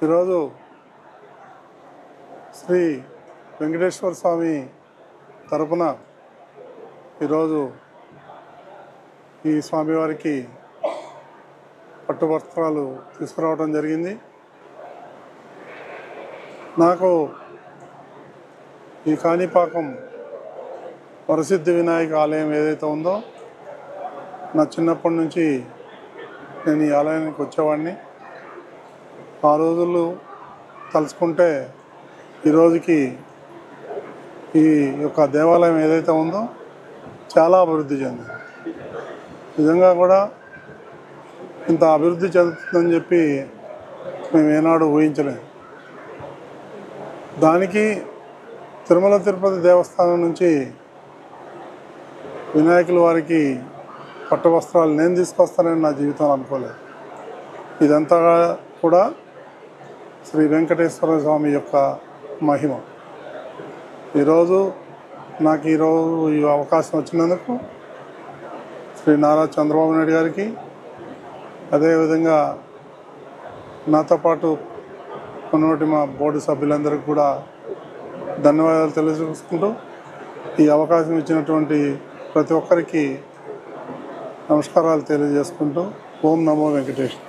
ఈరోజు శ్రీ వెంకటేశ్వర స్వామి తరపున ఈరోజు ఈ స్వామివారికి పట్టు వస్త్రాలు తీసుకురావడం జరిగింది. నాకు ఈ కాణిపాకం వరసిద్ధి వినాయక ఆలయం ఏదైతే ఉందో నా చిన్నప్పటి నుంచి నేను ఈ ఆలయానికి వచ్చేవాడిని. ఆ రోజులు తలుచుకుంటే ఈరోజుకి ఈ యొక్క దేవాలయం ఏదైతే ఉందో చాలా అభివృద్ధి చెందింది. నిజంగా కూడా ఇంత అభివృద్ధి చెందుతుందని చెప్పి మేము ఏనాడు ఊహించలేదు. దానికి తిరుమల తిరుపతి దేవస్థానం నుంచి వినాయకుల వారికి పట్టు వస్త్రాలు నేను తీసుకొస్తానని నా జీవితంలో అనుకోలేదు. ఇదంతా కూడా శ్రీ వెంకటేశ్వర స్వామి యొక్క మహిమ. ఈరోజు నాకు ఈ అవకాశం వచ్చినందుకు శ్రీ నారా చంద్రబాబు నాయుడు గారికి, అదేవిధంగా నాతో పాటు ఉన్నటువంటి మా బోర్డు సభ్యులందరికీ కూడా ధన్యవాదాలు తెలియజేసుకుంటూ ఈ అవకాశం ఇచ్చినటువంటి ప్రతి ఒక్కరికి నమస్కారాలు తెలియజేసుకుంటూ ఓం నమో వెంకటేశ్వర.